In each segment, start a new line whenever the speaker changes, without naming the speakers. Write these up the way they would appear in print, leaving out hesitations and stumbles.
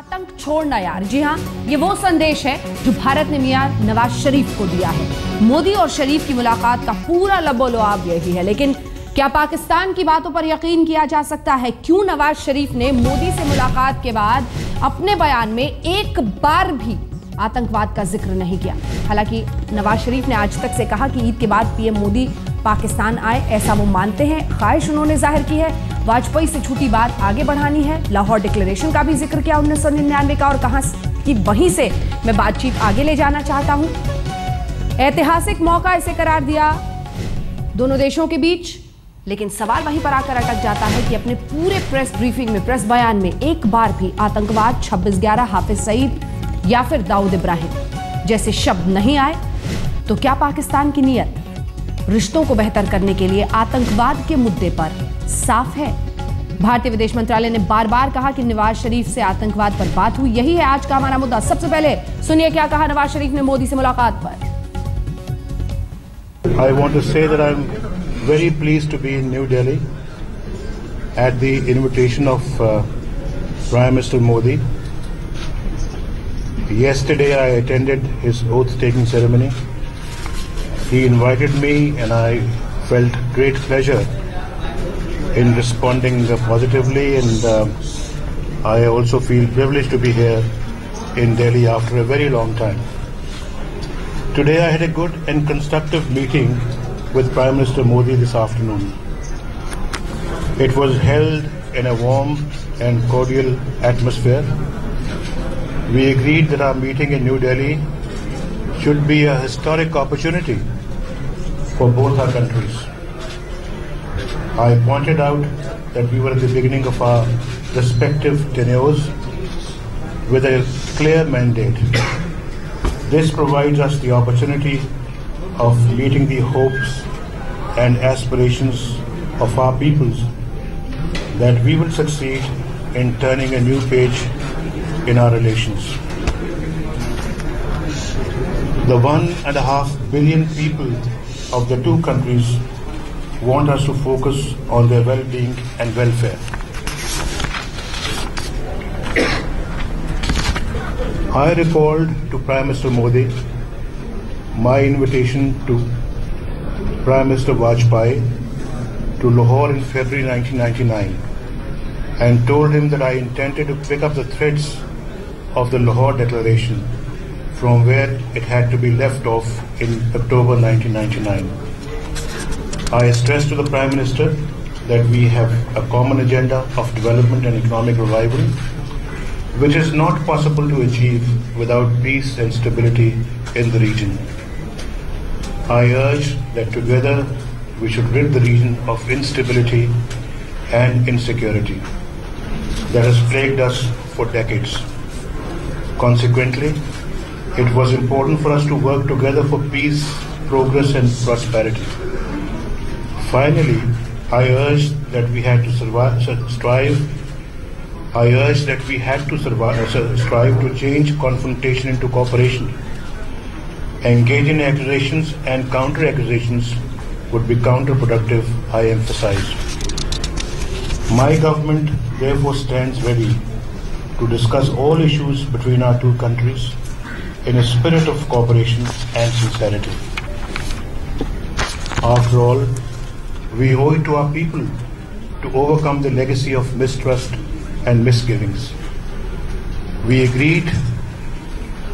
आतंक छोड़ना यार। जी हाँ, ये वो संदेश है जो भारत ने मियां नवाज शरीफ को दिया है। मोदी और शरीफ की मुलाकात का पूरा लबोलुआब यही है। लेकिन क्या पाकिस्तान की बातों पर यकीन किया जा सकता है? क्यों नवाज शरीफ ने मोदी से मुलाकात के बाद अपने बयान में एक बार भी आतंकवाद का जिक्र नहीं किया? हालांकि नवाज शरीफ ने आज तक से कहा कि ईद के बाद पीएम मोदी पाकिस्तान आए, ऐसा वो मानते हैं, ख्वाहिश उन्होंने जाहिर की है। वाजपेयी से छूटी बात आगे बढ़ानी है। लाहौर डिक्लेरेशन का भी जिक्र किया 1999 का, और कहा कि वहीं से मैं बातचीत आगे ले जाना चाहता हूं। ऐतिहासिक मौका इसे करार दिया दोनों देशों के बीच। लेकिन सवाल वहीं पर आकर अटक जाता है कि अपने पूरे प्रेस ब्रीफिंग में, प्रेस बयान में एक बार भी आतंकवाद, 26/11, हाफिज सईद या फिर दाऊद इब्राहिम जैसे शब्द नहीं आए। तो क्या पाकिस्तान की नीयत रिश्तों को बेहतर करने के लिए आतंकवाद के मुद्दे पर साफ है? भारतीय विदेश मंत्रालय ने बार बार कहा कि नवाज शरीफ से आतंकवाद पर बात हुई। यही है आज का हमारा मुद्दा। सबसे पहले सुनिए क्या कहा नवाज शरीफ ने मोदी से मुलाकात पर।
I want to say that I'm very pleased to be in New Delhi at the invitation of Prime Minister Modi. Yesterday I attended his oath-taking ceremony. He invited me and I felt great pleasure in responding positively, and I also feel privileged to be here in Delhi after a very long time. Today I had a good and constructive meeting with Prime Minister Modi this afternoon. It was held in a warm and cordial atmosphere. We agreed that our meeting in New Delhi should be a historic opportunity for both our countries. I pointed out that we were at the beginning of our respective tenures with a clear mandate. This provides us the opportunity of meeting the hopes and aspirations of our peoples, that we will succeed in turning a new page in our relations. The 1.5 billion people of the two countries want us to focus on their well-being and welfare. I recalled to Prime Minister Modi my invitation to Prime Minister Vajpayee to Lahore in February 1999 and told him that I intended to pick up the threads of the Lahore Declaration from where it had to be left off in October 1999. I stressed to the Prime Minister that we have a common agenda of development and economic revival, which is not possible to achieve without peace and stability in the region. I urge that together we should rid the region of instability and insecurity that has plagued us for decades. Consequently, it was important for us to work together for peace, progress and prosperity. Finally, I urged that we had to strive to change confrontation into cooperation. Engage in accusations and counter-accusations would be counterproductive, I emphasized. My government therefore stands ready to discuss all issues between our two countries in a spirit of cooperation and sincerity. After all, we owe it to our people to overcome the legacy of mistrust and misgivings. We agreed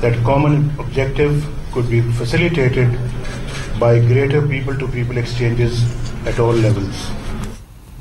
that common objective could be facilitated by greater people-to-people exchanges at all levels.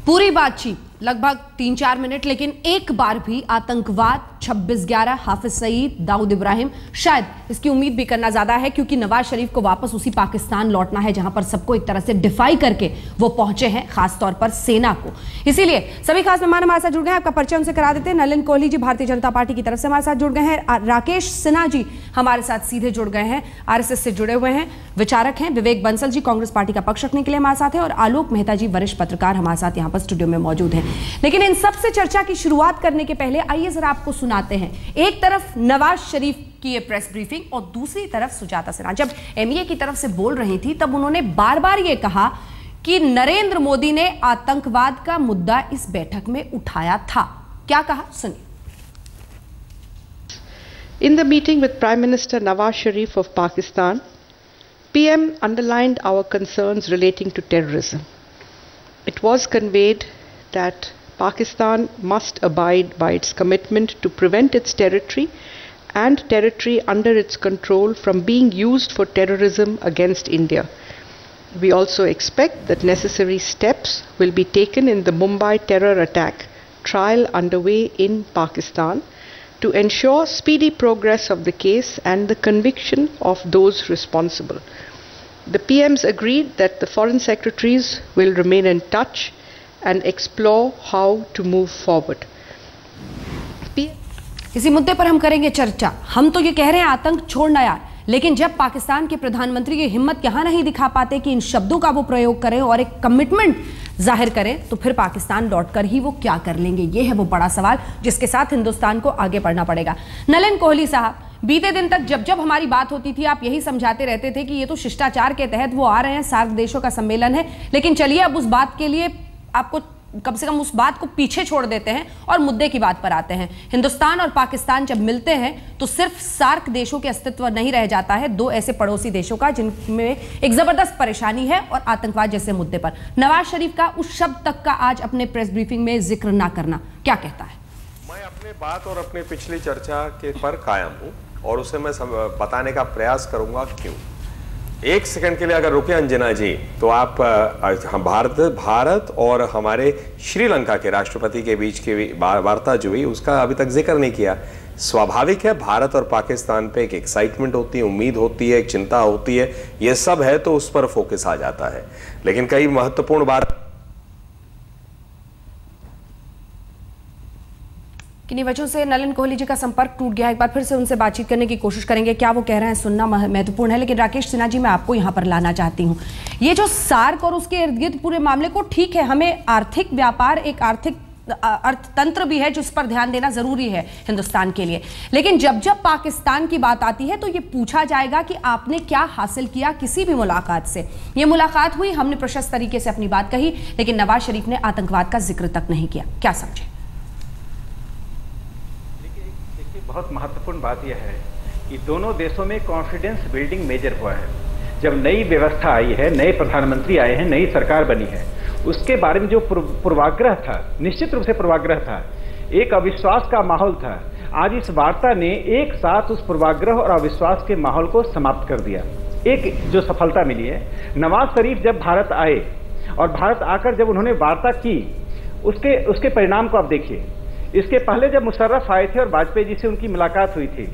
पूरी बातचीत लगभग 3-4 minute, लेकिन एक बार भी आतंकवाद, 26/11, हाफिज सईद, दाऊद इब्राहिम, शायद इसकी उम्मीद भी करना ज्यादा है, क्योंकि नवाज शरीफ को वापस उसी पाकिस्तान लौटना है जहां पर सबको एक तरह से डिफाई करके वो पहुंचे हैं, खासतौर पर सेना को। इसीलिए सभी खास मेहमान हमारे साथ जुड़ गए हैं। आपका परिचय उनसे करा देते हैं। नलिन कोहली जी भारतीय जनता पार्टी की तरफ से हमारे साथ जुड़ गए हैं। राकेश सिन्हा जी हमारे साथ सीधे जुड़ गए हैं, आरएसएस से जुड़े हुए हैं, विचारक हैं। विवेक बंसल जी कांग्रेस पार्टी का पक्ष रखने के लिए हमारे साथ है, और आलोक मेहता जी वरिष्ठ पत्रकार हमारे साथ यहाँ पर स्टूडियो में मौजूद हैं। लेकिन इन सबसे चर्चा की शुरुआत करने के पहले आइए जरा आपको सुनाते हैं एक तरफ नवाज शरीफ की ये प्रेस ब्रीफिंग और दूसरी तरफ सुजाता सिन्हा। जब एमईए की तरफ से बोल रही थी तब उन्होंने बार बार ये कहा कि नरेंद्र मोदी ने आतंकवाद का मुद्दा इस बैठक में उठाया था। क्या कहा सुनिए।
In the meeting with Prime Minister Nawaz Sharif of Pakistan, PM underlined our concerns relating to terrorism. It was conveyed that Pakistan must abide by its commitment to prevent its territory and territory under its control from being used for terrorism against India. We also expect that necessary steps will be taken in the Mumbai terror attack trial underway in Pakistan to ensure speedy progress of the case and the conviction of those responsible. The PMs agreed that the foreign secretaries will remain in touch and explore how to move forward.
इसी मुद्दे पर हम करेंगे चर्चा। हम तो ये कह रहे हैं आतंक छोड़ना यार, लेकिन जब पाकिस्तान के प्रधानमंत्री की हिम्मत यहाँ नहीं दिखा पाते कि इन शब्दों का वो प्रयोग करें और एक कमिटमेंट जाहिर करें, तो फिर पाकिस्तान लौटकर ही वो क्या कर लेंगे? ये है वो बड़ा सवाल जिसके साथ हिंदुस्तान को आगे बढ़ना पड़ेगा। नलिन कोहली साहब, बीते दिन तक जब जब हमारी बात होती थी आप यही समझाते रहते थे कि ये तो शिष्टाचार के तहत वो आ रहे हैं, सार्क देशों का सम्मेलन है, लेकिन चलिए अब उस बात के लिए आपको कम से कम उस बात को पीछे छोड़ देते हैं और मुद्दे की बात पर आते हैं। हिंदुस्तान और पाकिस्तान जब मिलते हैं तो सिर्फ सार्क देशों के अस्तित्व नहीं रह जाता है, दो ऐसे पड़ोसी देशों का जिनमें एक जबरदस्त परेशानी है और आतंकवाद जैसे मुद्दे पर। नवाज शरीफ का उस शब्द तक का आज अपने प्रेस ब्रीफिंग में जिक्र ना करना क्या कहता है?
मैं अपने बात और अपनी पिछली चर्चा के पर कायम हूं और उसे मैं बताने का प्रयास करूंगा क्यों। एक सेकंड के लिए अगर रुके अंजना जी, तो आप भारत और हमारे श्रीलंका के राष्ट्रपति के बीच की वार्ता जो हुई उसका अभी तक जिक्र नहीं किया। स्वाभाविक है, भारत और पाकिस्तान पे एक एक्साइटमेंट होती है, उम्मीद होती है, एक चिंता होती है, ये सब है तो उस पर फोकस आ जाता है। लेकिन कई महत्वपूर्ण बात
किन्हीं वजहों से नलिन कोहली जी का संपर्क टूट गया। एक बार फिर से उनसे बातचीत करने की कोशिश करेंगे, क्या वो कह रहे हैं सुनना महत्वपूर्ण है। लेकिन राकेश सिन्हा जी, मैं आपको यहां पर लाना चाहती हूं। ये जो सार्क और उसके इर्द गिर्द पूरे मामले को, ठीक है, हमें आर्थिक व्यापार, एक आर्थिक अर्थतंत्र भी है जिस पर ध्यान देना जरूरी है हिंदुस्तान के लिए, लेकिन जब जब पाकिस्तान की बात आती है तो ये पूछा जाएगा कि आपने क्या हासिल किया किसी भी मुलाकात से। ये मुलाकात हुई, हमने प्रशस्त तरीके से अपनी बात कही, लेकिन नवाज शरीफ ने आतंकवाद का जिक्र तक नहीं किया। क्या समझे?
बहुत महत्वपूर्ण बात यह है कि दोनों देशों में कॉन्फिडेंस बिल्डिंग मेजर हुआ है। जब नई व्यवस्था आई है, नए प्रधानमंत्री आए हैं, नई सरकार बनी है, उसके बारे में जो पूर्वाग्रह था, निश्चित रूप से पूर्वाग्रह था, एक अविश्वास का माहौल था। आज इस वार्ता ने एक साथ उस पूर्वाग्रह और अविश्वास के माहौल को समाप्त कर दिया। एक जो सफलता मिली है, नवाज शरीफ जब भारत आए और भारत आकर जब उन्होंने वार्ता की, उसके परिणाम को आप देखिए। इसके पहले जब मुशर्रफ आए थे और वाजपेयी जी से उनकी मुलाकात हुई थी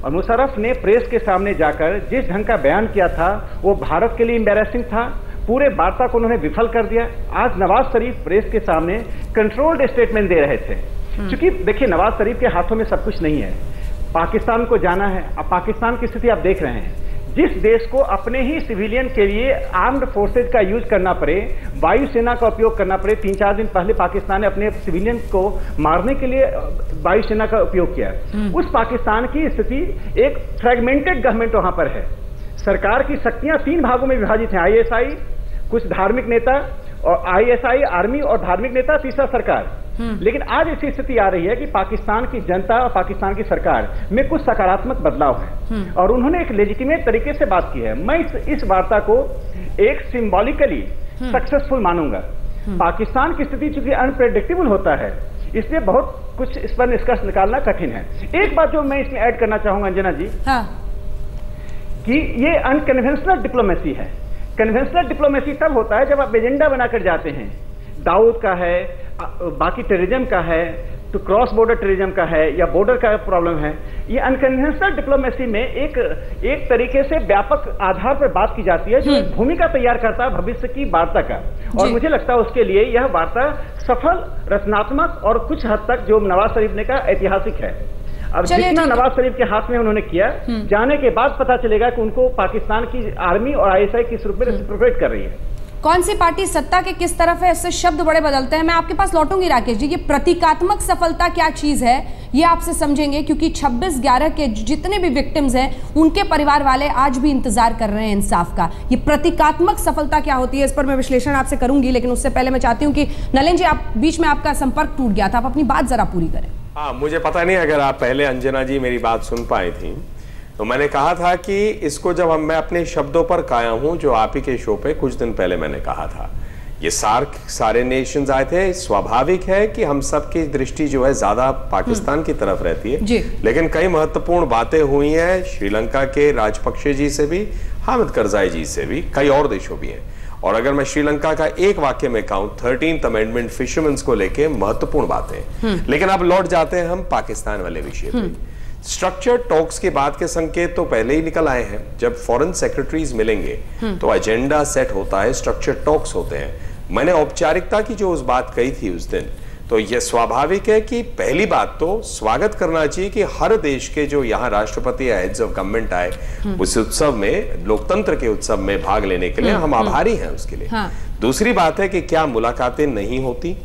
और मुशर्रफ ने प्रेस के सामने जाकर जिस ढंग का बयान किया था वो भारत के लिए एम्बैरेसिंग था। पूरे वार्ता को उन्होंने विफल कर दिया। आज नवाज शरीफ प्रेस के सामने कंट्रोल्ड स्टेटमेंट दे रहे थे, क्योंकि देखिए नवाज शरीफ के हाथों में सब कुछ नहीं है। पाकिस्तान को जाना है। अब पाकिस्तान की स्थिति आप देख रहे हैं, जिस देश को अपने ही सिविलियन के लिए आर्म्ड फोर्सेज का यूज करना पड़े, वायुसेना का उपयोग करना पड़े। 3-4 दिन पहले पाकिस्तान ने अपने सिविलियन को मारने के लिए वायुसेना का उपयोग किया। उस पाकिस्तान की स्थिति, एक फ्रेगमेंटेड गवर्नमेंट वहां पर है। सरकार की शक्तियां 3 भागों में विभाजित हैं, आईएसआई, कुछ धार्मिक नेता, और आईएसआई आर्मी और धार्मिक नेता, तीसरा सरकार। लेकिन आज ऐसी स्थिति आ रही है कि पाकिस्तान की जनता और पाकिस्तान की सरकार में कुछ सकारात्मक बदलाव है और उन्होंने एक लेजिटिमेट तरीके से बात की है। मैं इस वार्ता को एक सिंबॉलिकली सक्सेसफुल मानूंगा। पाकिस्तान की स्थिति चूंकि अनप्रेडिक्टेबल होता है, इसलिए बहुत कुछ इस पर निष्कर्ष निकालना कठिन है। एक बात जो मैं इसमें ऐड करना चाहूंगा अंजना जी, कि ये अनकन्वेंशनल डिप्लोमेसी है। कन्वेंशनल डिप्लोमेसी तब होता है जब आप एजेंडा बनाकर जाते हैं। दाऊद का है, बाकी टेररिज्म का है, तो क्रॉस बॉर्डर टेररिज्म का है, या बॉर्डर का प्रॉब्लम है। ये अनकन्वेंशनल डिप्लोमेसी में एक तरीके से व्यापक आधार पर बात की जाती है, जो भूमिका तैयार करता है भविष्य की वार्ता का। और मुझे लगता है उसके लिए यह वार्ता सफल, रचनात्मक और कुछ हद तक जो नवाज शरीफ ने कहा ऐतिहासिक है। अब जितना नवाज शरीफ के हाथ में उन्होंने किया, जाने के बाद पता चलेगा कि उनको पाकिस्तान की आर्मी और आईएसआई किस रूप में रेसिप्रोकेट कर रही है।
कौन सी पार्टी सत्ता के किस तरफ है, इससे शब्द बड़े बदलते हैं। मैं आपके पास लौटूंगी राकेश जी। ये प्रतीकात्मक सफलता क्या चीज है ये आपसे समझेंगे, क्योंकि 26/11 के जितने भी विक्टिम्स हैं उनके परिवार वाले आज भी इंतजार कर रहे हैं इंसाफ का। ये प्रतीकात्मक सफलता क्या होती है, इस पर मैं विश्लेषण आपसे करूंगी, लेकिन उससे पहले मैं चाहती हूँ कि नलिन जी, आप बीच में आपका संपर्क टूट गया था, आप अपनी बात जरा पूरी करें।
हाँ, मुझे पता नहीं अगर आप पहले अंजना जी मेरी बात सुन पाई थी, तो मैंने कहा था कि इसको जब मैं अपने शब्दों पर कायम हूं, जो आप ही के शो पे कुछ दिन पहले मैंने कहा था, ये सारे नेशंस आए थे, स्वाभाविक है कि हम सब की दृष्टि जो है ज्यादा पाकिस्तान की तरफ रहती है, लेकिन कई महत्वपूर्ण बातें हुई हैं श्रीलंका के राजपक्षे जी से भी, हामिद करजाई जी से भी, कई और देशों भी हैं। और अगर मैं श्रीलंका का एक वाक्य में कहूं, 13th अमेंडमेंट फिशरमैन्स को लेके महत्वपूर्ण बातें। लेकिन अब लौट जाते हैं हम पाकिस्तान वाले विषय पे। स्ट्रक्चर्ड टॉक्स के बाद के संकेत तो पहले ही निकल आए हैं। जब फॉरेन सेक्रेटरीज मिलेंगे तो एजेंडा सेट होता है, स्ट्रक्चर्ड टॉक्स होते हैं। मैंने औपचारिकता की जो उस बात कही थी उस दिन, तो यह स्वाभाविक है कि पहली बात तो स्वागत करना चाहिए कि हर देश के जो यहाँ राष्ट्रपति या हेड्स ऑफ गवर्नमेंट आए उस उत्सव में, लोकतंत्र के उत्सव में भाग लेने के लिए हम आभारी हैं उसके लिए। दूसरी बात है कि क्या मुलाकातें नहीं होती।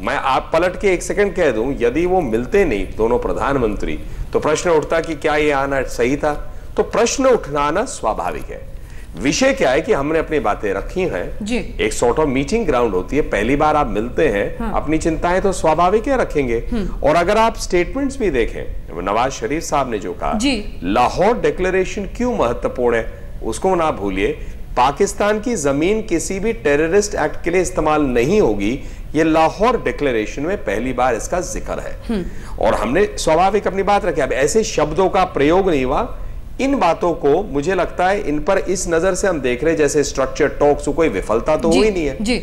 मैं आप पलट के एक सेकंड कह दूं, यदि वो मिलते नहीं दोनों प्रधानमंत्री, तो प्रश्न उठता कि क्या ये आना सही था। तो प्रश्न उठाना स्वाभाविक है। विषय क्या है कि हमने अपनी बातें रखी हैं, एक सॉर्ट ऑफ मीटिंग ग्राउंड होती है, पहली बार आप मिलते हैं, अपनी चिंताएं तो स्वाभाविक है रखेंगे। और अगर आप स्टेटमेंट्स भी देखें, नवाज शरीफ साहब ने जो कहा, लाहौर डिक्लेरेशन क्यों महत्वपूर्ण है उसको ना भूलिए। पाकिस्तान की जमीन किसी भी टेररिस्ट एक्ट के लिए इस्तेमाल नहीं होगी, ये लाहौर डिक्लेरेशन में पहली बार इसका जिक्र है। और हमने स्वाभाविक अपनी बात रखी। अब ऐसे शब्दों का प्रयोग नहीं हुआ। इन बातों को मुझे लगता है इन पर इस नजर से हम देख रहे हैं जैसे स्ट्रक्चर टॉक्स कोई विफलता तो हुई नहीं है।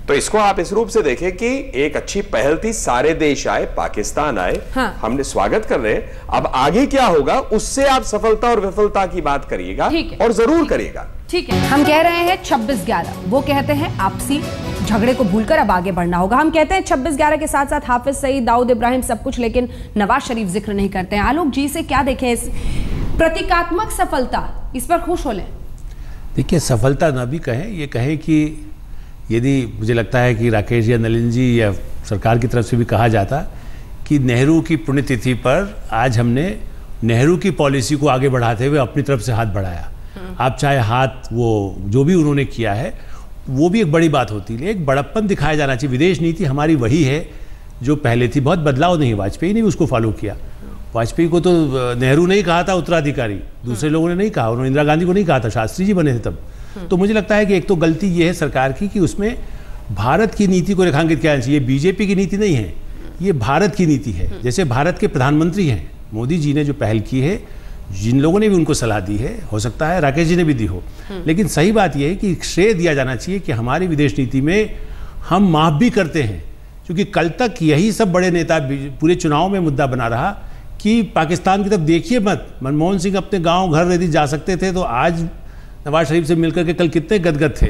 तो इसको आप इस रूप से देखें कि एक अच्छी पहल थी, सारे देश आए, पाकिस्तान आए, हमने स्वागत कर रहे हैं। अब आगे क्या होगा उससे आप सफलता और विफलता की बात करिएगा और जरूर करिएगा।
ठीक है, हम कह रहे हैं 26/11, वो कहते हैं आपसी झगड़े को भूलकर अब आगे बढ़ना होगा। हम कहते हैं 26/11 के साथ साथ हाफिज सईद, दाऊद इब्राहिम सब कुछ, लेकिन नवाज शरीफ जिक्र नहीं करते हैं। आलोक जी से क्या देखें इस प्रतीकात्मक सफलता, इस पर खुश हो लें?
देखिए, सफलता ना भी कहें, ये कहें कि यदि मुझे लगता है कि राकेश या नलिन जी या सरकार की तरफ से भी कहा जाता कि नेहरू की पुण्यतिथि पर आज हमने नेहरू की पॉलिसी को आगे बढ़ाते हुए अपनी तरफ से हाथ बढ़ाया। आप चाहे हाथ वो जो भी उन्होंने किया है वो भी एक बड़ी बात होती है, एक बड़प्पन दिखाया जाना चाहिए। विदेश नीति हमारी वही है जो पहले थी, बहुत बदलाव नहीं। वाजपेयी ने भी उसको फॉलो किया। वाजपेयी को तो नेहरू ने ही कहा था उत्तराधिकारी, दूसरे लोगों ने नहीं कहा, उन्होंने इंदिरा गांधी को नहीं कहा था, शास्त्री जी बने थे तब। तो मुझे लगता है कि एक तो गलती ये है सरकार की कि उसमें भारत की नीति को रेखांकित किया जाना चाहिए। बीजेपी की नीति नहीं है, ये भारत की नीति है। जैसे भारत के प्रधानमंत्री हैं मोदी जी ने जो पहल की है, जिन लोगों ने भी उनको सलाह दी है, हो सकता है राकेश जी ने भी दी हो, लेकिन सही बात यह है कि श्रेय दिया जाना चाहिए कि हमारी विदेश नीति में हम माफ भी करते हैं। क्योंकि कल तक यही सब बड़े नेता पूरे चुनाव में मुद्दा बना रहा कि पाकिस्तान की तरफ देखिए मत। मनमोहन सिंह अपने गांव घर यदि जा सकते थे तो आज नवाज शरीफ से मिलकर के कल कितने गदगद थे।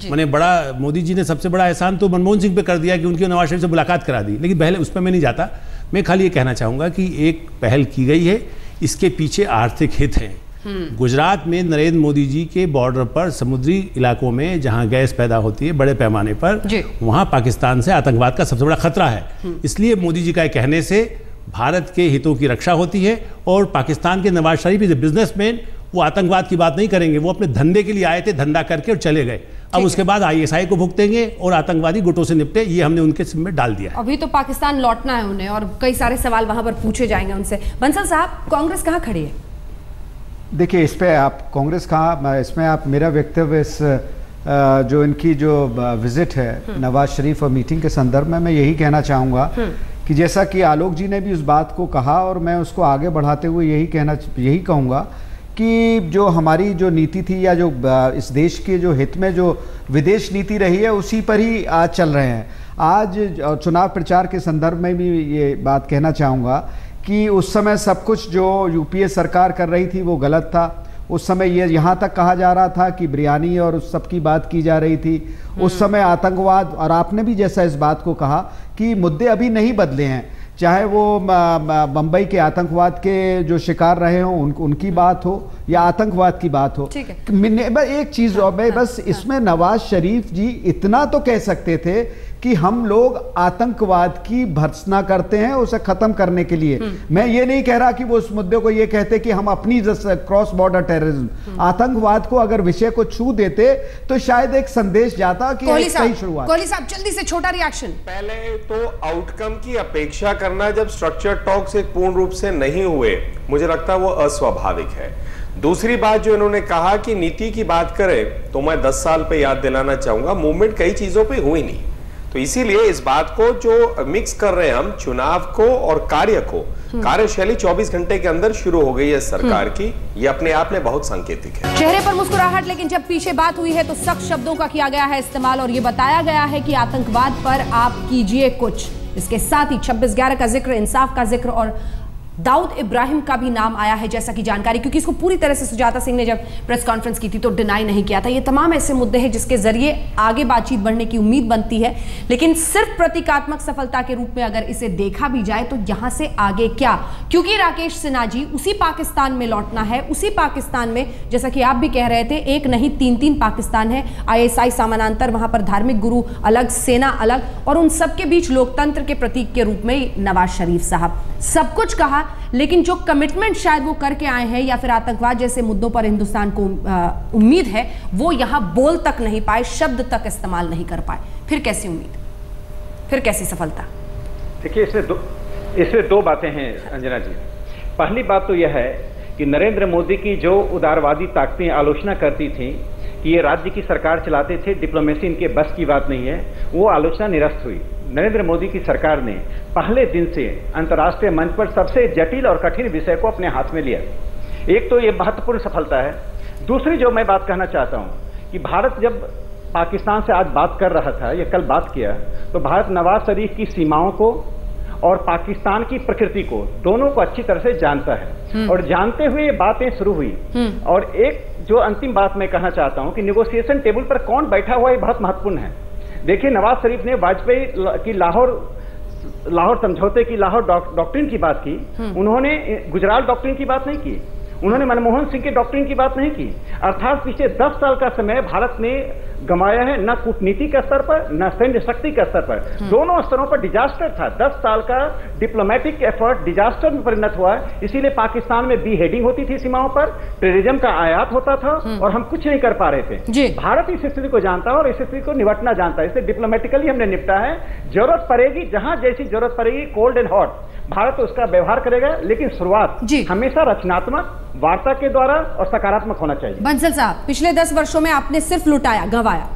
मैंने बड़ा, मोदी जी ने सबसे बड़ा एहसान तो मनमोहन सिंह पे कर दिया कि उनकी नवाज शरीफ से मुलाकात करा दी। लेकिन पहले उस पर मैं नहीं जाता, मैं खाली ये कहना चाहूँगा कि एक पहल की गई है, इसके पीछे आर्थिक हित हैं। गुजरात में नरेंद्र मोदी जी के बॉर्डर पर समुद्री इलाकों में जहां गैस पैदा होती है बड़े पैमाने पर, वहां पाकिस्तान से आतंकवाद का सबसे बड़ा खतरा है। इसलिए मोदी जी का कहने से भारत के हितों की रक्षा होती है। और पाकिस्तान के Nawaz Sharif is a businessman, वो आतंकवाद की बात नहीं करेंगे, वो अपने धंधे के लिए आए थे, धंधा करके और चले गए। अब उसके बाद ISI को भुगतेंगे और आतंकवादी गुटों से निपटे, ये हमने उनके सिर में डाल दिया है।
अभी तो पाकिस्तान लौटना है उन्हें और कई सारे सवाल वहां पर पूछे जाएंगे उनसे। बंसल साहब, कांग्रेस कहाँ खड़ी है?
देखिए, इस पे आप कांग्रेस कहाँ, इसमें आप मेरा वक्तव्य इस जो इनकी जो विजिट है नवाज शरीफ और मीटिंग के संदर्भ में मैं यही कहना चाहूँगा कि जैसा कि आलोक जी ने भी उस बात को कहा और मैं उसको आगे बढ़ाते हुए यही कहूँगा कि जो हमारी जो नीति थी या जो इस देश के जो हित में जो विदेश नीति रही है उसी पर ही आज चल रहे हैं। आज चुनाव प्रचार के संदर्भ में भी ये बात कहना चाहूँगा कि उस समय सब कुछ जो UPA सरकार कर रही थी वो गलत था। उस समय ये यहाँ तक कहा जा रहा था कि बिरयानी और उस सब की बात की जा रही थी। उस समय आतंकवाद, और आपने भी जैसा इस बात को कहा कि मुद्दे अभी नहीं बदले हैं, चाहे वो बम्बई के आतंकवाद के जो शिकार रहे हों उनकी बात हो या आतंकवाद की बात हो। एक चीज और मैं बस इसमें नवाज शरीफ जी इतना तो कह सकते थे कि हम लोग आतंकवाद की भर्त्सना करते हैं उसे खत्म करने के लिए। मैं ये नहीं कह रहा कि वो उस मुद्दे को ये कहते कि हम अपनी क्रॉस बॉर्डर टेररिज्म आतंकवाद को अगर विषय को छू देते तो शायद एक संदेश जाता कि सही शुरुआत।
कोहली साहब जल्दी से छोटा रिएक्शन।
पहले तो आउटकम की अपेक्षा करना जब स्ट्रक्चर टॉक्स एक पूर्ण रूप से नहीं हुए, मुझे लगता है वो अस्वाभाविक है। दूसरी बात जो इन्होंने कहा कि नीति की बात करें तो मैं 10 साल पे याद दिलाना चाहूंगा, मूवमेंट कई चीजों पे हुई नहीं, तो इसीलिए इस बात को जो मिक्स कर रहे हैं हम चुनाव को और कार्य को, कार्यशैली 24 घंटे के अंदर शुरू हो गई है सरकार की, ये अपने आप में बहुत सांकेतिक है।
चेहरे पर मुस्कुराहट, लेकिन जब पीछे बात हुई है तो सख्त शब्दों का किया गया है इस्तेमाल और ये बताया गया है कि आतंकवाद पर आप कीजिए कुछ। इसके साथ ही 26/11 का जिक्र, इंसाफ का जिक्र और दाऊद इब्राहिम का भी नाम आया है जैसा कि जानकारी, क्योंकि इसको पूरी तरह से सुजाता सिंह ने जब प्रेस कॉन्फ्रेंस की थी तो डिनाई नहीं किया था। ये तमाम ऐसे मुद्दे हैं जिसके जरिए आगे बातचीत बढ़ने की उम्मीद बनती है, लेकिन सिर्फ प्रतीकात्मक सफलता के रूप में अगर इसे देखा भी जाए तो यहां से आगे क्या, क्योंकि राकेश सिन्हा जी उसी पाकिस्तान में लौटना है, उसी पाकिस्तान में जैसा कि आप भी कह रहे थे एक नहीं 3 पाकिस्तान है, ISI समानांतर, वहां पर धार्मिक गुरु अलग, सेना अलग, और उन सबके बीच लोकतंत्र के प्रतीक के रूप में नवाज शरीफ साहब सब कुछ कहा, लेकिन जो कमिटमेंट शायद वो करके आए हैं या फिर आतंकवाद जैसे मुद्दों पर हिंदुस्तान को उम्मीद है, वो यहां बोल तक नहीं पाए, शब्द तक इस्तेमाल नहीं कर पाए। फिर कैसी उम्मीद, फिर कैसी सफलता?
देखिए इसमें दो बातें हैं अंजना जी। पहली बात तो यह है कि नरेंद्र मोदी की जो उदारवादी ताकतें आलोचना करती थी कि ये राज्य की सरकार चलाते थे, डिप्लोमेसी इनके बस की बात नहीं है, वो आलोचना निरस्त हुई। नरेंद्र मोदी की सरकार ने पहले दिन से अंतर्राष्ट्रीय मंच पर सबसे जटिल और कठिन विषय को अपने हाथ में लिया। एक तो ये महत्वपूर्ण सफलता है। दूसरी जो मैं बात कहना चाहता हूं कि भारत जब पाकिस्तान से आज बात कर रहा था या कल बात किया, तो भारत नवाज शरीफ की सीमाओं को और पाकिस्तान की प्रकृति को दोनों को अच्छी तरह से जानता है, और जानते हुए ये बातें शुरू हुई। और एक जो अंतिम बात मैं कहना चाहता हूं कि नेगोशिएशन टेबल पर कौन बैठा हुआ ये बहुत महत्वपूर्ण है। देखिए नवाज शरीफ ने वाजपेयी की लाहौर समझौते की, लाहौर डॉक्ट्रिन की बात की, उन्होंने गुजरात डॉक्ट्रिन की बात नहीं की, उन्होंने मनमोहन सिंह के डॉक्ट्रिन की बात नहीं की। अर्थात पिछले 10 साल का समय भारत ने गंवाया है, न कूटनीति के स्तर पर न सैन्य शक्ति के स्तर पर, दोनों स्तरों पर डिजास्टर था। 10 साल का डिप्लोमेटिक एफर्ट डिजास्टर में परिणत हुआ। इसीलिए पाकिस्तान में बीहेडिंग होती थी सीमाओं पर, टेररिज्म का आयात होता था और हम कुछ नहीं कर पा रहे थे। भारत इस स्थिति को जानता है और इस स्थिति को निपटना जानता है, इसलिए डिप्लोमेटिकली हमने निपटा है। जरूरत पड़ेगी, जहां जैसी जरूरत पड़ेगी, कोल्ड एंड हॉट, भारत उसका व्यवहार करेगा, लेकिन शुरुआत हमेशा रचनात्मक वार्ता के द्वारा और सकारात्मक होना चाहिए।
बंसल साहब, पिछले 10 वर्षों में आपने सिर्फ लुटाया, गंवाया।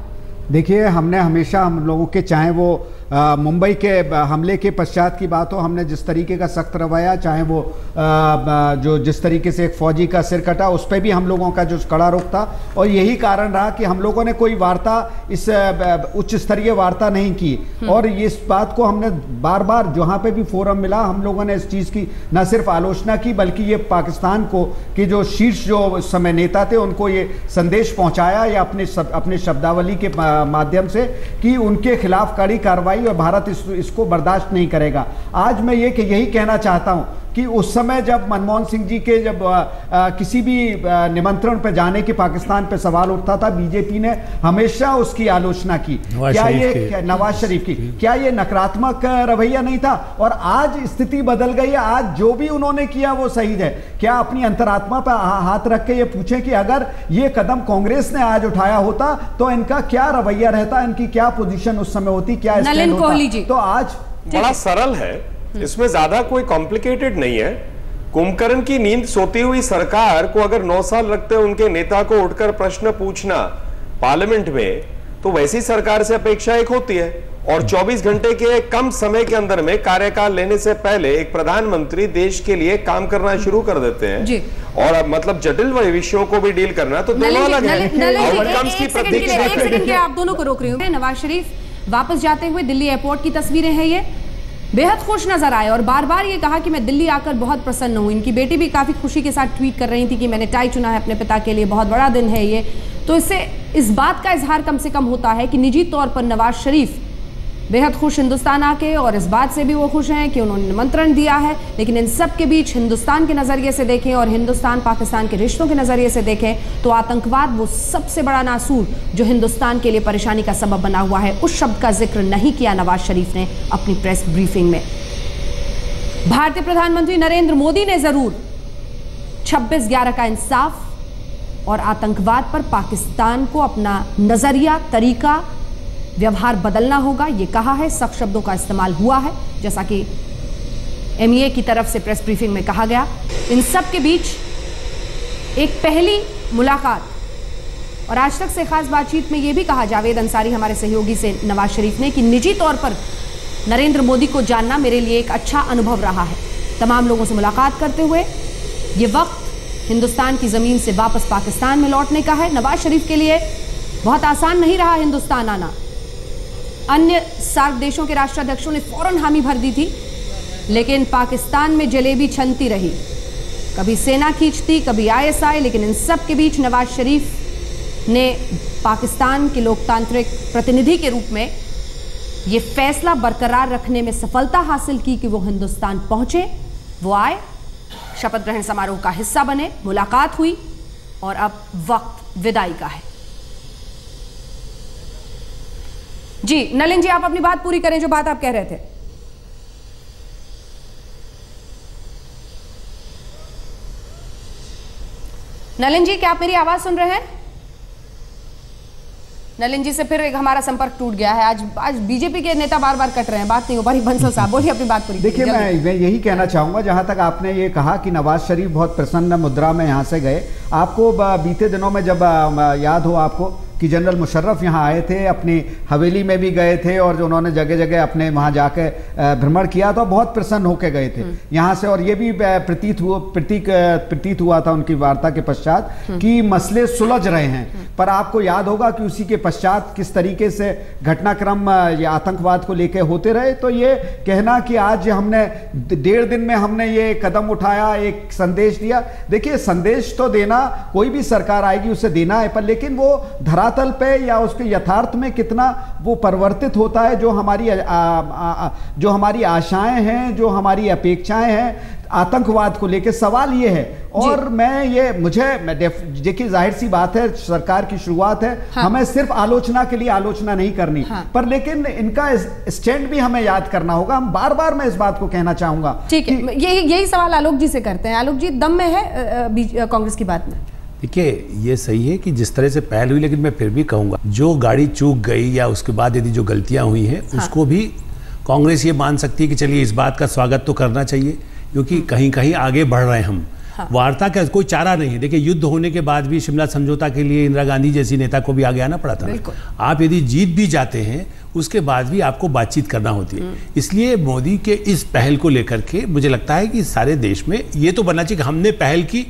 देखिए
हमने हमेशा, हम लोगों के चाहे वो मुंबई के हमले के पश्चात की बात हो, हमने जिस तरीके का सख्त रवैया, चाहे वो जो जिस तरीके से एक फौजी का सिर कटा, उस पर भी हम लोगों का जो कड़ा रुख था, और यही कारण रहा कि हम लोगों ने कोई वार्ता, इस उच्च स्तरीय वार्ता नहीं की। और इस बात को हमने बार बार जहाँ पे भी फोरम मिला, हम लोगों ने इस चीज़ की न सिर्फ आलोचना की, बल्कि ये पाकिस्तान को कि जो शीर्ष जो उस समय नेता थे उनको ये संदेश पहुँचाया या अपने शब्दावली के माध्यम से कि उनके खिलाफ कड़ी कार्रवाई, और भारत इसको बर्दाश्त नहीं करेगा। आज मैं यही कहना चाहता हूं कि उस समय जब मनमोहन सिंह जी के जब किसी भी निमंत्रण पर जाने के पाकिस्तान पे सवाल उठता था, बीजेपी ने हमेशा उसकी आलोचना की। क्या ये नवाज शरीफ की, क्या ये नकारात्मक रवैया नहीं था? और आज स्थिति बदल गई है। आज जो भी उन्होंने किया वो सही है। क्या अपनी अंतरात्मा पर हाथ रख के ये पूछें कि अगर ये कदम कांग्रेस ने आज उठाया होता तो इनका क्या रवैया रहता, इनकी क्या पोजीशन उस समय होती, क्या स्टैंड होता? तो आज
बड़ा सरल है, इसमें ज्यादा कोई कॉम्प्लिकेटेड नहीं है। कुंभकर्ण की नींद सोती हुई सरकार को अगर 9 साल रखते उनके नेता को उठकर प्रश्न पूछना पार्लियामेंट में, तो वैसी सरकार से अपेक्षा एक होती है। और 24 घंटे के कम समय के अंदर में कार्यकाल लेने से पहले एक प्रधानमंत्री देश के लिए काम करना शुरू कर देते हैं, और मतलब जटिल विषयों को भी डील करना, तो दोनों अलग
है। आप दोनों को रोक रही हूँ। नवाज शरीफ वापस जाते हुए दिल्ली एयरपोर्ट की तस्वीरें हैं, ये बेहद खुश नजर आए और बार बार ये कहा कि मैं दिल्ली आकर बहुत प्रसन्न हूं। इनकी बेटी भी काफी खुशी के साथ ट्वीट कर रही थी कि मैंने टाई चुना है अपने पिता के लिए, बहुत बड़ा दिन है ये। तो इससे इस बात का इजहार कम से कम होता है कि निजी तौर पर नवाज शरीफ बेहद खुश हिंदुस्तान आके, और इस बात से भी वो खुश हैं कि उन्होंने निमंत्रण दिया है। लेकिन इन सब के बीच हिंदुस्तान के नज़रिए से देखें और हिंदुस्तान पाकिस्तान के रिश्तों के नज़रिए से देखें तो आतंकवाद वो सबसे बड़ा नासूर जो हिंदुस्तान के लिए परेशानी का सबब बना हुआ है, उस शब्द का जिक्र नहीं किया नवाज शरीफ ने अपनी प्रेस ब्रीफिंग में। भारतीय प्रधानमंत्री नरेंद्र मोदी ने जरूर 26/11 का इंसाफ और आतंकवाद पर पाकिस्तान को अपना नजरिया, तरीका, व्यवहार बदलना होगा, ये कहा है। सख्त शब्दों का इस्तेमाल हुआ है, जैसा कि एमईए की तरफ से प्रेस ब्रीफिंग में कहा गया। इन सब के बीच एक पहली मुलाकात और आज तक से खास बातचीत में यह भी कहा जावेद अंसारी हमारे सहयोगी से नवाज शरीफ ने कि निजी तौर पर नरेंद्र मोदी को जानना मेरे लिए एक अच्छा अनुभव रहा है। तमाम लोगों से मुलाकात करते हुए ये वक्त हिंदुस्तान की जमीन से वापस पाकिस्तान में लौटने का है। नवाज शरीफ के लिए बहुत आसान नहीं रहा हिंदुस्तान आना। अन्य सार्क देशों के राष्ट्राध्यक्षों ने फौरन हामी भर दी थी, लेकिन पाकिस्तान में जलेबी छनती रही, कभी सेना खींचती, कभी आईएसआई। लेकिन इन सब के बीच नवाज शरीफ ने पाकिस्तान के लोकतांत्रिक प्रतिनिधि के रूप में ये फैसला बरकरार रखने में सफलता हासिल की कि वो हिंदुस्तान पहुंचे, वो आए, शपथ ग्रहण समारोह का हिस्सा बने, मुलाकात हुई और अब वक्त विदाई का है। जी नलिन जी, आप अपनी बात पूरी करें, जो बात आप कह रहे थे। नलिन जी, क्या आप मेरी आवाज सुन रहे हैं? नलिन जी से फिर एक हमारा संपर्क टूट गया है। आज बीजेपी के नेता बार बार कट रहे हैं, बात नहीं हो पा रही। बंसल साहब बोलिए अपनी बात पूरी।
देखिए, मैं यही कहना चाहूंगा, जहां तक आपने ये कहा कि नवाज शरीफ बहुत प्रसन्न मुद्रा में यहां से गए, आपको बीते दिनों में जब याद हो आपको कि जनरल मुशर्रफ यहाँ आए थे, अपनी हवेली में भी गए थे और जो उन्होंने जगह जगह अपने वहाँ जाके भ्रमण किया तो बहुत प्रसन्न होकर गए थे यहाँ से। और ये भी प्रतीत हुआ था उनकी वार्ता के पश्चात कि मसले सुलझ रहे हैं। पर आपको याद होगा कि उसी के पश्चात किस तरीके से घटनाक्रम या आतंकवाद को लेकर होते रहे। तो ये कहना कि आज हमने 1.5 दिन में हमने ये कदम उठाया, एक संदेश दिया। देखिए, संदेश तो देना कोई भी सरकार आएगी उसे देना है, पर लेकिन वो धरातल पे या उसके यथार्थ में कितना वो परिवर्तित होता है, जो हमारी आशाएं हैं, जो हमारी अपेक्षाएं हैं आतंकवाद को लेकर, सवाल ये है। और देखिए, जाहिर सी बात है, सरकार की शुरुआत है, हमें सिर्फ आलोचना के लिए आलोचना नहीं करनी, पर लेकिन इनका स्टैंड भी हमें याद करना होगा। हम बार बार मैं इस बात को कहना चाहूंगा।
ठीक है, यही सवाल आलोक जी से करते हैं। आलोक जी, दम में है कांग्रेस की बात में?
देखिए, ये सही है कि जिस तरह से पहल हुई, लेकिन मैं फिर भी कहूंगा जो गाड़ी चूक गई या उसके बाद यदि जो गलतियां हुई हैं उसको भी कांग्रेस ये मान सकती है कि चलिए इस बात का स्वागत तो करना चाहिए, क्योंकि कहीं कहीं आगे बढ़ रहे हैं हम। वार्ता का कोई चारा नहीं है। देखिए, युद्ध होने के बाद भी शिमला समझौता के लिए इंदिरा गांधी जैसी नेता को भी आगे आना पड़ा था। आप यदि जीत भी जाते हैं उसके बाद भी आपको बातचीत करना होती है। इसलिए मोदी के इस पहल को लेकर के मुझे लगता है कि सारे देश में ये तो बनना चाहिए कि हमने पहल की,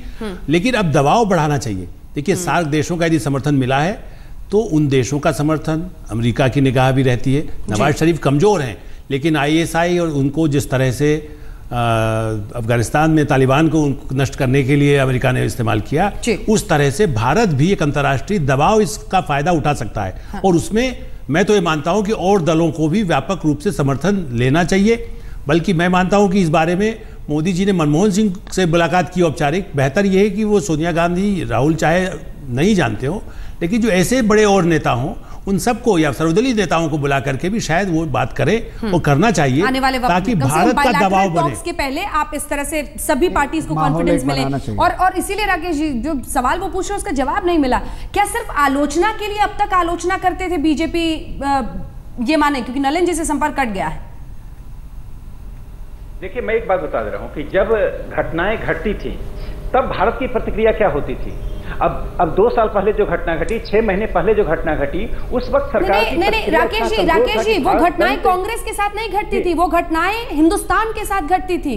लेकिन अब दबाव बढ़ाना चाहिए। देखिए, सार्क देशों का यदि समर्थन मिला है तो उन देशों का समर्थन, अमेरिका की निगाह भी रहती है। नवाज शरीफ कमजोर हैं, लेकिन आईएसआई और उनको जिस तरह से अफगानिस्तान में तालिबान को नष्ट करने के लिए अमेरिका ने इस्तेमाल किया, उस तरह से भारत भी एक अंतर्राष्ट्रीय दबाव इसका फायदा उठा सकता है। और उसमें मैं तो ये मानता हूं कि और दलों को भी व्यापक रूप से समर्थन लेना चाहिए। बल्कि मैं मानता हूं कि इस बारे में मोदी जी ने मनमोहन सिंह से मुलाकात की औपचारिक। बेहतर यह है कि वो सोनिया गांधी, राहुल चाहे नहीं जानते हो, लेकिन जो ऐसे बड़े और नेता हों उन सबको या सर्वदलीय नेताओं को बुला करके भी शायद वो बात करें और करना चाहिए, ताकि भारत का दबाव बने।
के पहले आप इस तरह से सभी पार्टीज को कॉन्फिडेंस मिले। और इसीलिए राकेश जी, जो सवाल वो पूछ रहे उसका जवाब नहीं मिला। क्या सिर्फ आलोचना के लिए अब तक आलोचना करते थे बीजेपी, ये माने क्योंकि नलिन जी से संपर्क कट गया है?
देखिए, मैं एक बात बता दे रहा हूं कि जब घटनाएं घटती थी तब भारत की प्रतिक्रिया क्या होती थी। अब 2 साल पहले जो घटना घटी, 6 महीने पहले जो घटना घटी, उस वक्त सरकार
नहीं, राकेश जी, वो घटनाएं कांग्रेस के साथ नहीं घटती थी, वो घटनाएं हिंदुस्तान के साथ घटती थी।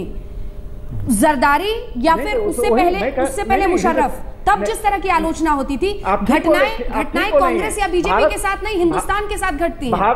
जरदारी या फिर उससे पहले मुशर्रफ, तब जिस तरह की आलोचना होती थी, घटनाएं कांग्रेस या बीजेपी के साथ नहीं, हिंदुस्तान के साथ घटती हैं।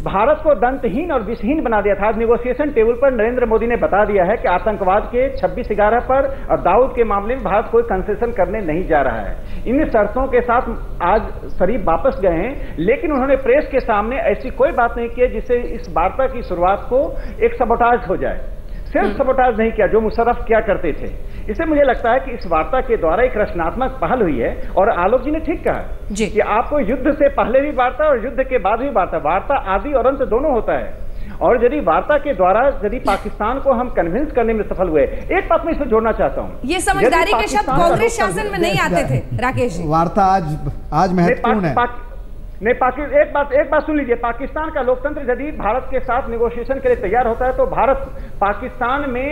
भारत को दंतहीन और विषहीन बना दिया था। आज नेगोशिएशन टेबल पर नरेंद्र मोदी ने बता दिया है कि आतंकवाद के 26/11 पर और दाऊद के मामले में भारत कोई कंसेशन करने नहीं जा रहा है। इन शर्तों के साथ आज शरीफ वापस गए हैं, लेकिन उन्होंने प्रेस के सामने ऐसी कोई बात नहीं की जिससे इस वार्ता की शुरुआत को एक सबोटाज हो जाए। सिर्फ सबोटाज नहीं किया जो मुशर्रफ क्या करते थे। इससे मुझे लगता है कि इस वार्ता के द्वारा एक रचनात्मक पहल हुई है। और आलोक जी ने ठीक कहा कि आपको युद्ध से पहले भी वार्ता और युद्ध के बाद भी वार्ता आदि और अंत दोनों होता है। और यदि वार्ता के द्वारा यदि पाकिस्तान को हम कन्विंस करने में सफल हुए, एक बात मैं इसमें जोड़ना चाहता हूँ,
ये समझदारी के शब्द कांग्रेस शासन में नहीं आते थे राकेश जी।
वार्ता आज महत्वपूर्ण है।
एक बात सुन लीजिए, पाकिस्तान का लोकतंत्र यदि भारत के साथ नेगोशिएशन के लिए तैयार होता है तो भारत पाकिस्तान में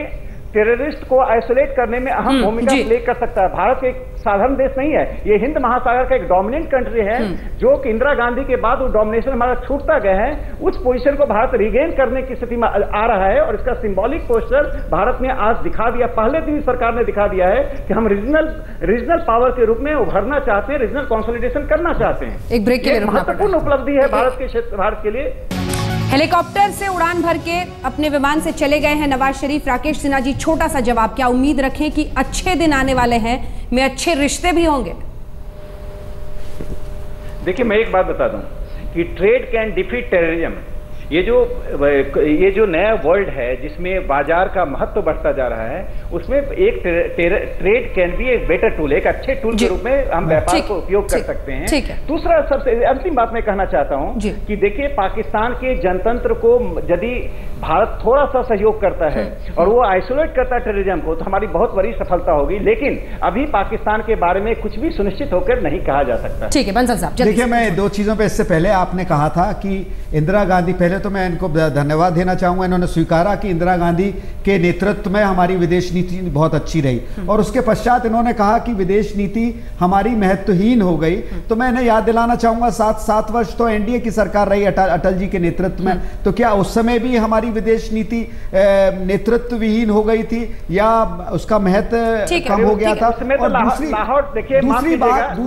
टेररिस्ट को आइसोलेट करने में अहम भूमिका प्ले कर सकता है। भारत एक साधारण देश नहीं है, ये हिंद महासागर का एक डोमिनेंट कंट्री है जो कि इंदिरा गांधी के बाद वो डोमिनेशन हमारा छूटता गया है। उस पोजीशन को भारत रिगेन करने की स्थिति में आ रहा है और इसका सिंबॉलिक पोस्टर भारत ने आज दिखा दिया। पहले दिन सरकार ने दिखा दिया है कि हम रीजनल पावर के रूप में उभरना चाहते हैं, रीजनल कंसोलिडेशन करना चाहते हैं।
एक ब्रेक के लिए
महत्वपूर्ण उपलब्धि है भारत के लिए।
हेलीकॉप्टर से उड़ान भर के अपने विमान से चले गए हैं नवाज शरीफ। राकेश सिन्हा जी, छोटा सा जवाब, क्या उम्मीद रखें कि अच्छे दिन आने वाले हैं, में अच्छे रिश्ते भी होंगे?
देखिए, मैं एक बात बता दूं कि ट्रेड कैन डिफीट टेररिज्म। ये जो नया वर्ल्ड है जिसमें बाजार का महत्व बढ़ता जा रहा है, उसमें एक ट्रेड कैन बी एक बेटर टूल, एक अच्छे टूल के रूप में हम व्यापार को उपयोग कर सकते हैं। दूसरा, सबसे अंतिम बात मैं कहना चाहता हूं कि देखिए, पाकिस्तान के जनतंत्र को यदि भारत थोड़ा सा सहयोग करता है और वो आइसोलेट करता है टेररिज्म को, तो हमारी बहुत बड़ी सफलता होगी। लेकिन अभी पाकिस्तान के बारे में कुछ भी सुनिश्चित होकर नहीं कहा जा सकता।
ठीक है बंसल साहब,
देखिए, मैं दो चीजों पे, इससे पहले आपने कहा था कि इंदिरा गांधी, पहले तो मैं इनको धन्यवाद देना चाहूंगा, इन्होंने स्वीकारा कि इंदिरा गांधी के नेतृत्व में हमारी विदेश नीति बहुत अच्छी रही और उसके पश्चात इन्होंने कहा कि विदेश नीति हमारी महत्वहीन हो गई। तो मैं इन्हें याद दिलाना चाहूंगा, 7 वर्ष तो एनडीए की सरकार रही अटल जी के नेतृत्व में, तो क्या उस समय भी हमारी विदेश नीति नेतृत्व विहीन हो गई थी या उसका महत्व कम हो गया था? और दूसरी बात,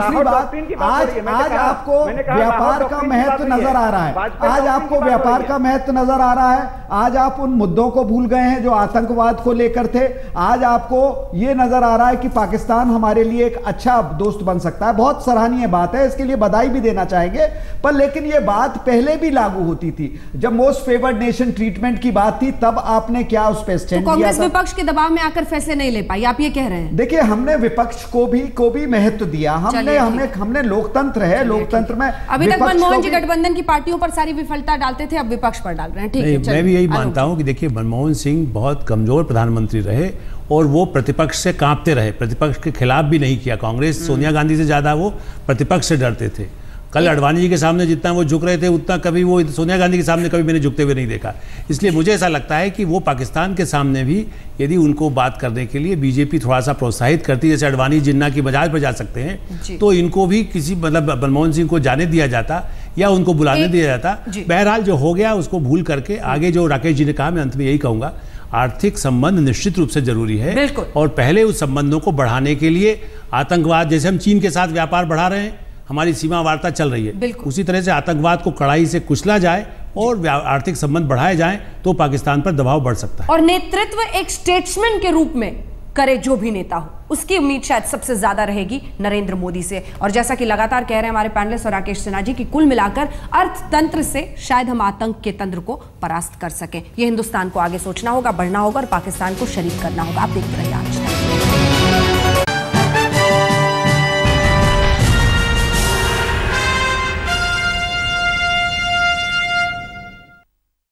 आज आपको व्यापार का महत्व नजर आ रहा है, आज आपको व्यापार का महत्व नजर आ रहा है, आज आप उन मुद्दों को भूल गए हैं जो आतंकवाद को लेकर थे, आज आपको यह नजर आ रहा है कि पाकिस्तान हमारे लिए एक अच्छा दोस्त बन सकता है। बहुत सराहनीय बात है, इसके लिए बधाई भी देना चाहेंगे। पर लेकिन यह बात पहले भी लागू होती थी, जब मोस्ट फेवर्ड नेशन ट्रीटमेंट की बात थी, तब आपने क्या उस पर स्टैंड लिया?
कांग्रेस विपक्ष के दबाव में आकर फैसले नहीं ले पाई, आप ये कह रहे हैं?
देखिए, हमने विपक्ष को भी महत्व दिया, हमने लोकतंत्र है, लोकतंत्र में
अभी तक मनमोहन जी गठबंधन की पार्टियों पर सारी विफलता डालते थे, अब विपक्ष पर डाल रहे हैं। ठीक है,
मैं भी यही मानता हूं कि देखिए, मनमोहन सिंह बहुत कमजोर प्रधानमंत्री रहे और वो प्रतिपक्ष से कांपते रहे, प्रतिपक्ष के खिलाफ भी नहीं किया। कांग्रेस सोनिया गांधी से ज्यादा वो प्रतिपक्ष से डरते थे। कल अडवाणी जी के सामने जितना वो झुक रहे थे, उतना कभी वो सोनिया गांधी के सामने कभी मैंने झुकते हुए नहीं देखा। इसलिए मुझे ऐसा लगता है कि वो पाकिस्तान के सामने भी यदि उनको बात करने के लिए बीजेपी थोड़ा सा प्रोत्साहित करती, जैसे अडवाणी जिन्ना की बजाज पर जा सकते हैं, तो इनको भी किसी मनमोहन सिंह को जाने दिया जाता या उनको बुलाने दिया जाता। बहरहाल जो हो गया उसको भूल करके आगे, जो राकेश जी ने कहा, मैं अंत में यही कहूंगा, आर्थिक संबंध निश्चित रूप से जरूरी है और पहले उस संबंधों को बढ़ाने के लिए आतंकवाद, जैसे हम चीन के साथ व्यापार बढ़ा रहे हैं, हमारी सीमा वार्ता चल रही है, उसी तरह से आतंकवाद को कड़ाई से कुचला जाए और आर्थिक संबंध बढ़ाए जाएं तो पाकिस्तान पर दबाव बढ़ सकता है।
और नेतृत्व एक स्टेट्समैन के रूप में करे जो भी नेता हो, उसकी उम्मीद शायद सबसे ज्यादा रहेगी नरेंद्र मोदी से। और जैसा कि लगातार कह रहे हैं हमारे पैनलिस्ट और राकेश सिन्हा जी कि कुल मिलाकर अर्थतंत्र से शायद हम आतंक के तंत्र को परास्त कर सकें। यह हिंदुस्तान को आगे सोचना होगा, बढ़ना होगा और पाकिस्तान को शरीक करना होगा। आप देखते रहिए आज।